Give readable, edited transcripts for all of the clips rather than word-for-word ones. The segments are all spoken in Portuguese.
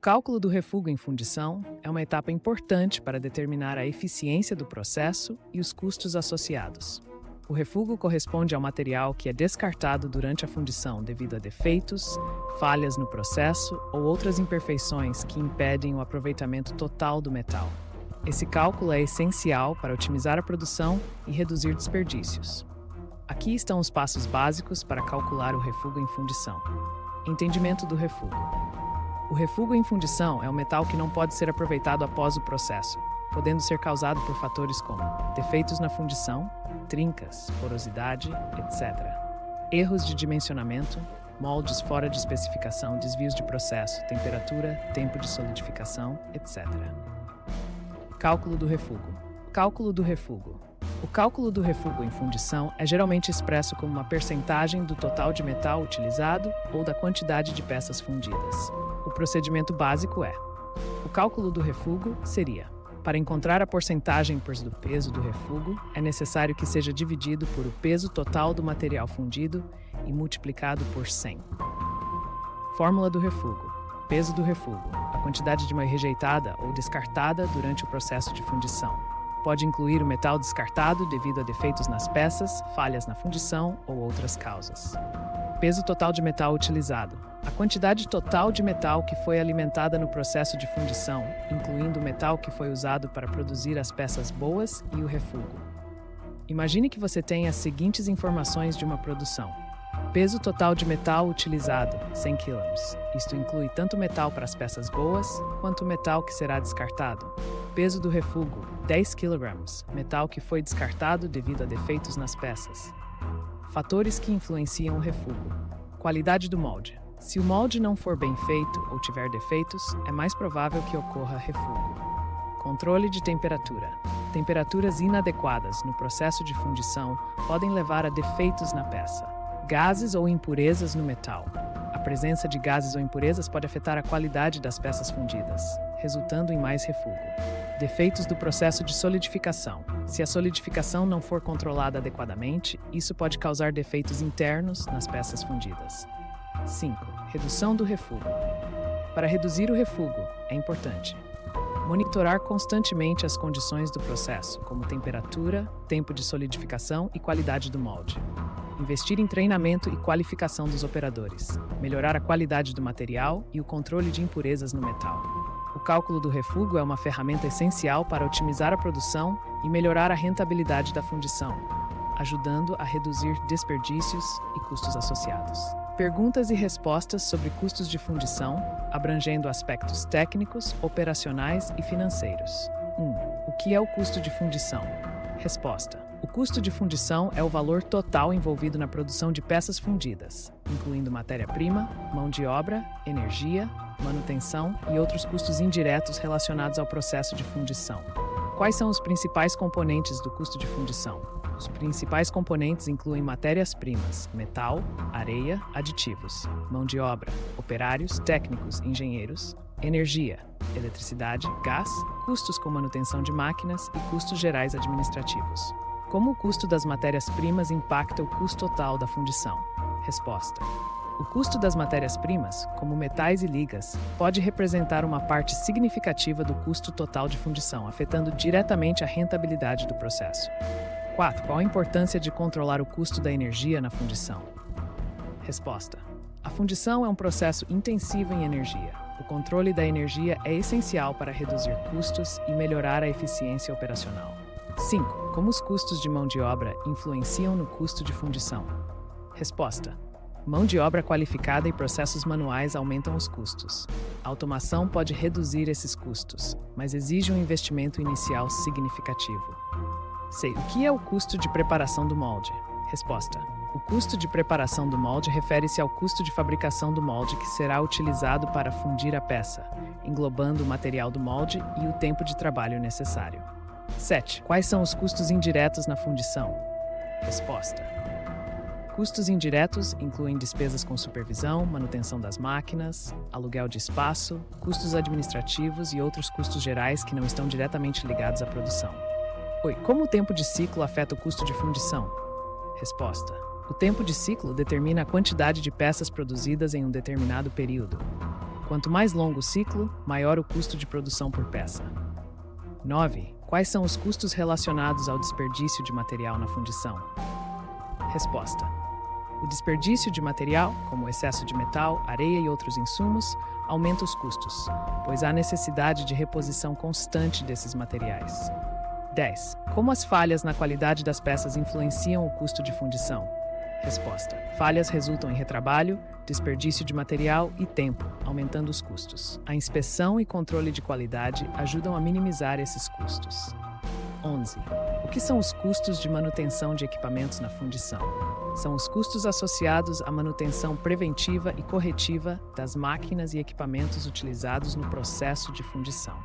cálculo do refúgio em fundição é uma etapa importante para determinar a eficiência do processo e os custos associados. O refúgio corresponde ao material que é descartado durante a fundição devido a defeitos, falhas no processo ou outras imperfeições que impedem o aproveitamento total do metal. Esse cálculo é essencial para otimizar a produção e reduzir desperdícios. Aqui estão os passos básicos para calcular o refúgio em fundição. Entendimento do refúgio. O refúgio em fundição é um metal que não pode ser aproveitado após o processo, podendo ser causado por fatores como defeitos na fundição, trincas, porosidade, etc. Erros de dimensionamento, moldes fora de especificação, desvios de processo, temperatura, tempo de solidificação, etc. Cálculo do refúgio. Cálculo do refúgio. O cálculo do refúgio em fundição é geralmente expresso como uma percentagem do total de metal utilizado ou da quantidade de peças fundidas. O procedimento básico é: o cálculo do refúgio seria: para encontrar a porcentagem do peso do refúgio, é necessário que seja dividido por o peso total do material fundido e multiplicado por 100. Fórmula do refúgio. Peso do refúgio. A quantidade de uma rejeitada ou descartada durante o processo de fundição. Pode incluir o metal descartado devido a defeitos nas peças, falhas na fundição ou outras causas. Peso total de metal utilizado. A quantidade total de metal que foi alimentada no processo de fundição, incluindo o metal que foi usado para produzir as peças boas e o refúgio. Imagine que você tem as seguintes informações de uma produção. Peso total de metal utilizado, 100 kg. Isto inclui tanto metal para as peças boas, quanto o metal que será descartado. Peso do refúgio, 10 kg. Metal que foi descartado devido a defeitos nas peças. Fatores que influenciam o refúgio. Qualidade do molde. Se o molde não for bem feito ou tiver defeitos, é mais provável que ocorra refúgio. Controle de temperatura. Temperaturas inadequadas no processo de fundição podem levar a defeitos na peça. Gases ou impurezas no metal. A presença de gases ou impurezas pode afetar a qualidade das peças fundidas, resultando em mais refúgio. Defeitos do processo de solidificação. Se a solidificação não for controlada adequadamente, isso pode causar defeitos internos nas peças fundidas. 5. Redução do refúgio. Para reduzir o refúgio, é importante monitorar constantemente as condições do processo, como temperatura, tempo de solidificação e qualidade do molde. Investir em treinamento e qualificação dos operadores. Melhorar a qualidade do material e o controle de impurezas no metal. O cálculo do refúgio é uma ferramenta essencial para otimizar a produção e melhorar a rentabilidade da fundição, ajudando a reduzir desperdícios e custos associados. Perguntas e respostas sobre custos de fundição, abrangendo aspectos técnicos, operacionais e financeiros. 1. O que é o custo de fundição? Resposta. O custo de fundição é o valor total envolvido na produção de peças fundidas, incluindo matéria-prima, mão de obra, energia, manutenção e outros custos indiretos relacionados ao processo de fundição. Quais são os principais componentes do custo de fundição? Os principais componentes incluem matérias-primas, metal, areia, aditivos, mão de obra, operários, técnicos, engenheiros, energia, eletricidade, gás, custos com manutenção de máquinas e custos gerais administrativos. Como o custo das matérias-primas impacta o custo total da fundição? Resposta. O custo das matérias-primas, como metais e ligas, pode representar uma parte significativa do custo total de fundição, afetando diretamente a rentabilidade do processo. 4. Qual a importância de controlar o custo da energia na fundição? Resposta. A fundição é um processo intensivo em energia. O controle da energia é essencial para reduzir custos e melhorar a eficiência operacional. 5. Como os custos de mão de obra influenciam no custo de fundição? Resposta. Mão de obra qualificada e processos manuais aumentam os custos. A automação pode reduzir esses custos, mas exige um investimento inicial significativo. 6. O que é o custo de preparação do molde? Resposta. O custo de preparação do molde refere-se ao custo de fabricação do molde que será utilizado para fundir a peça, englobando o material do molde e o tempo de trabalho necessário. 7. Quais são os custos indiretos na fundição? Resposta. Custos indiretos incluem despesas com supervisão, manutenção das máquinas, aluguel de espaço, custos administrativos e outros custos gerais que não estão diretamente ligados à produção. 8. Como o tempo de ciclo afeta o custo de fundição? Resposta. O tempo de ciclo determina a quantidade de peças produzidas em um determinado período. Quanto mais longo o ciclo, maior o custo de produção por peça. 9. Quais são os custos relacionados ao desperdício de material na fundição? Resposta: o desperdício de material, como o excesso de metal, areia e outros insumos, aumenta os custos, pois há necessidade de reposição constante desses materiais. 10. Como as falhas na qualidade das peças influenciam o custo de fundição? Resposta: falhas resultam em retrabalho, desperdício de material e tempo, aumentando os custos. A inspeção e controle de qualidade ajudam a minimizar esses custos. 11. O que são os custos de manutenção de equipamentos na fundição? São os custos associados à manutenção preventiva e corretiva das máquinas e equipamentos utilizados no processo de fundição.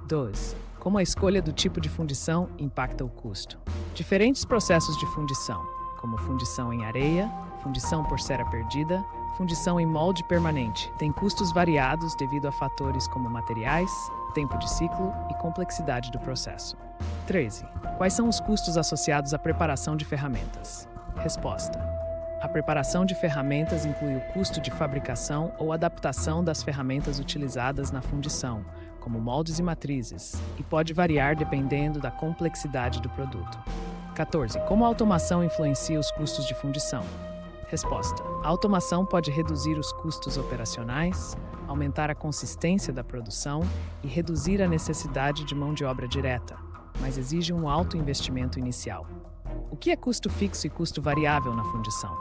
12. Como a escolha do tipo de fundição impacta o custo? Diferentes processos de fundição, como fundição em areia, fundição por cera perdida, fundição em molde permanente, têm custos variados devido a fatores como materiais, tempo de ciclo e complexidade do processo. 13. Quais são os custos associados à preparação de ferramentas? Resposta: a preparação de ferramentas inclui o custo de fabricação ou adaptação das ferramentas utilizadas na fundição, como moldes e matrizes, e pode variar dependendo da complexidade do produto. 14. Como a automação influencia os custos de fundição? Resposta: a automação pode reduzir os custos operacionais, aumentar a consistência da produção e reduzir a necessidade de mão de obra direta, mas exige um alto investimento inicial. O que é custo fixo e custo variável na fundição?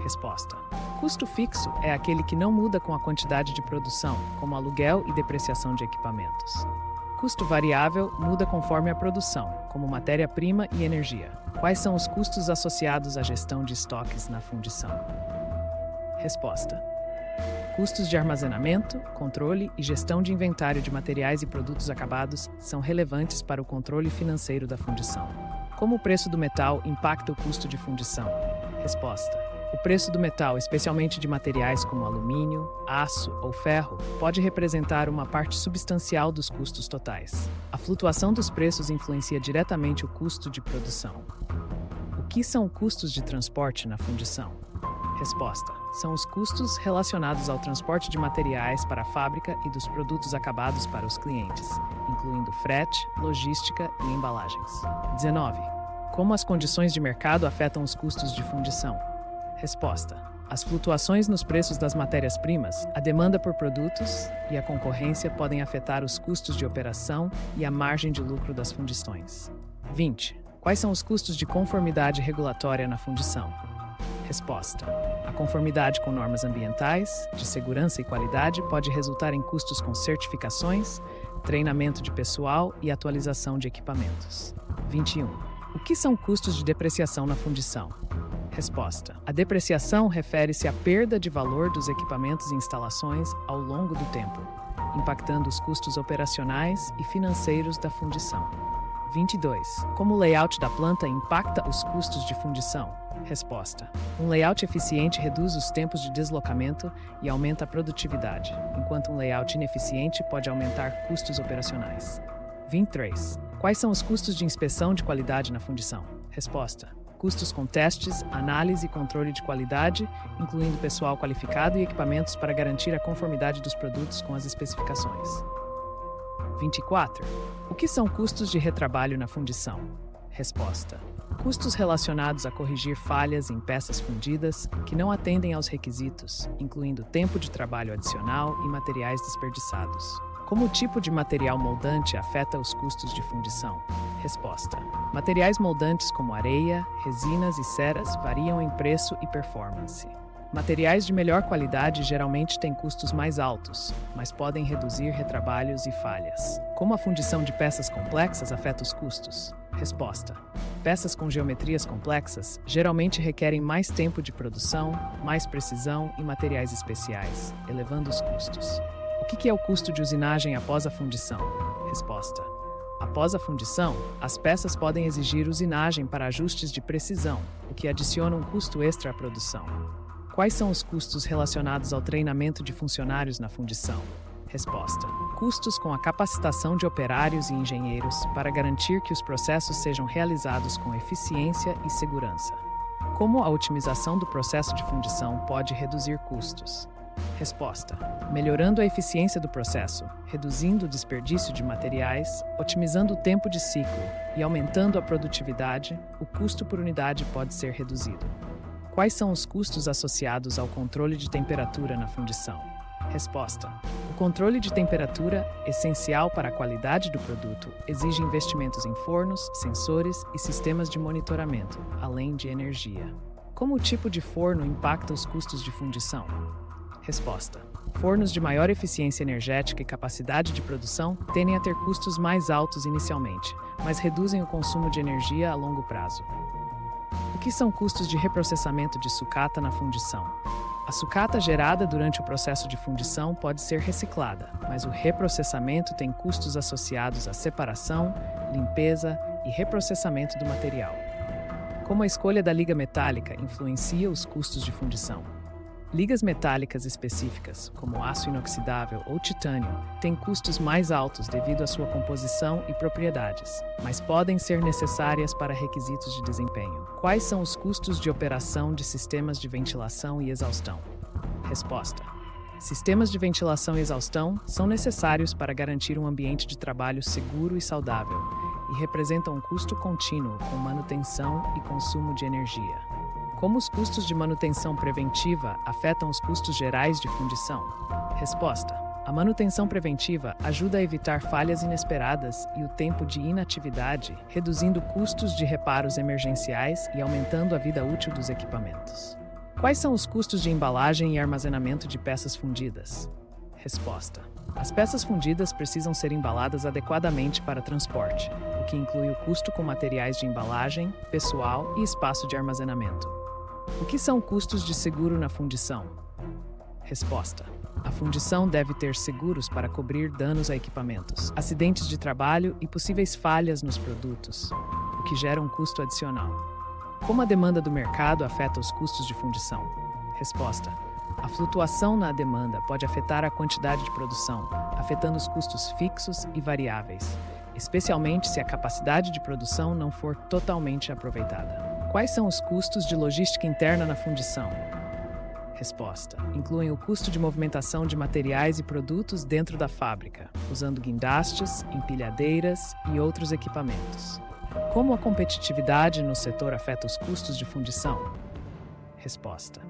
Resposta: custo fixo é aquele que não muda com a quantidade de produção, como aluguel e depreciação de equipamentos. Custo variável muda conforme a produção, como matéria-prima e energia. Quais são os custos associados à gestão de estoques na fundição? Resposta: custos de armazenamento, controle e gestão de inventário de materiais e produtos acabados são relevantes para o controle financeiro da fundição. Como o preço do metal impacta o custo de fundição? Resposta: o preço do metal, especialmente de materiais como alumínio, aço ou ferro, pode representar uma parte substancial dos custos totais. A flutuação dos preços influencia diretamente o custo de produção. O que são custos de transporte na fundição? Resposta: são os custos relacionados ao transporte de materiais para a fábrica e dos produtos acabados para os clientes, incluindo frete, logística e embalagens. 19. Como as condições de mercado afetam os custos de fundição? Resposta: as flutuações nos preços das matérias-primas, a demanda por produtos e a concorrência podem afetar os custos de operação e a margem de lucro das fundições. 20. Quais são os custos de conformidade regulatória na fundição? Resposta: a conformidade com normas ambientais, de segurança e qualidade pode resultar em custos com certificações, treinamento de pessoal e atualização de equipamentos. 21. O que são custos de depreciação na fundição? Resposta: a depreciação refere-se à perda de valor dos equipamentos e instalações ao longo do tempo, impactando os custos operacionais e financeiros da fundição. 22. Como o layout da planta impacta os custos de fundição? Resposta: um layout eficiente reduz os tempos de deslocamento e aumenta a produtividade, enquanto um layout ineficiente pode aumentar custos operacionais. 23. Quais são os custos de inspeção de qualidade na fundição? Resposta: custos com testes, análise e controle de qualidade, incluindo pessoal qualificado e equipamentos para garantir a conformidade dos produtos com as especificações. 24. O que são custos de retrabalho na fundição? Resposta: custos relacionados a corrigir falhas em peças fundidas que não atendem aos requisitos, incluindo tempo de trabalho adicional e materiais desperdiçados. Como o tipo de material moldante afeta os custos de fundição? Resposta: materiais moldantes como areia, resinas e ceras variam em preço e performance. Materiais de melhor qualidade geralmente têm custos mais altos, mas podem reduzir retrabalhos e falhas. Como a fundição de peças complexas afeta os custos? Resposta: peças com geometrias complexas geralmente requerem mais tempo de produção, mais precisão e materiais especiais, elevando os custos. O que é o custo de usinagem após a fundição? Resposta: após a fundição, as peças podem exigir usinagem para ajustes de precisão, o que adiciona um custo extra à produção. Quais são os custos relacionados ao treinamento de funcionários na fundição? Resposta: custos com a capacitação de operários e engenheiros para garantir que os processos sejam realizados com eficiência e segurança. Como a otimização do processo de fundição pode reduzir custos? Resposta: melhorando a eficiência do processo, reduzindo o desperdício de materiais, otimizando o tempo de ciclo e aumentando a produtividade, o custo por unidade pode ser reduzido. Quais são os custos associados ao controle de temperatura na fundição? Resposta: o controle de temperatura, essencial para a qualidade do produto, exige investimentos em fornos, sensores e sistemas de monitoramento, além de energia. Como o tipo de forno impacta os custos de fundição? Resposta: fornos de maior eficiência energética e capacidade de produção tendem a ter custos mais altos inicialmente, mas reduzem o consumo de energia a longo prazo. O que são custos de reprocessamento de sucata na fundição? A sucata gerada durante o processo de fundição pode ser reciclada, mas o reprocessamento tem custos associados à separação, limpeza e reprocessamento do material. Como a escolha da liga metálica influencia os custos de fundição? Ligas metálicas específicas, como aço inoxidável ou titânio, têm custos mais altos devido à sua composição e propriedades, mas podem ser necessárias para requisitos de desempenho. Quais são os custos de operação de sistemas de ventilação e exaustão? Resposta: sistemas de ventilação e exaustão são necessários para garantir um ambiente de trabalho seguro e saudável e representam um custo contínuo com manutenção e consumo de energia. Como os custos de manutenção preventiva afetam os custos gerais de fundição? Resposta: a manutenção preventiva ajuda a evitar falhas inesperadas e o tempo de inatividade, reduzindo custos de reparos emergenciais e aumentando a vida útil dos equipamentos. Quais são os custos de embalagem e armazenamento de peças fundidas? Resposta: as peças fundidas precisam ser embaladas adequadamente para transporte, o que inclui o custo com materiais de embalagem, pessoal e espaço de armazenamento. O que são custos de seguro na fundição? Resposta: a fundição deve ter seguros para cobrir danos a equipamentos, acidentes de trabalho e possíveis falhas nos produtos, o que gera um custo adicional. Como a demanda do mercado afeta os custos de fundição? Resposta: a flutuação na demanda pode afetar a quantidade de produção, afetando os custos fixos e variáveis, especialmente se a capacidade de produção não for totalmente aproveitada. Quais são os custos de logística interna na fundição? Resposta: incluem o custo de movimentação de materiais e produtos dentro da fábrica, usando guindastes, empilhadeiras e outros equipamentos. Como a competitividade no setor afeta os custos de fundição? Resposta: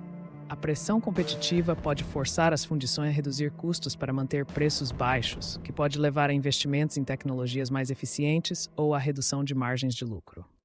a pressão competitiva pode forçar as fundições a reduzir custos para manter preços baixos, que pode levar a investimentos em tecnologias mais eficientes ou à redução de margens de lucro.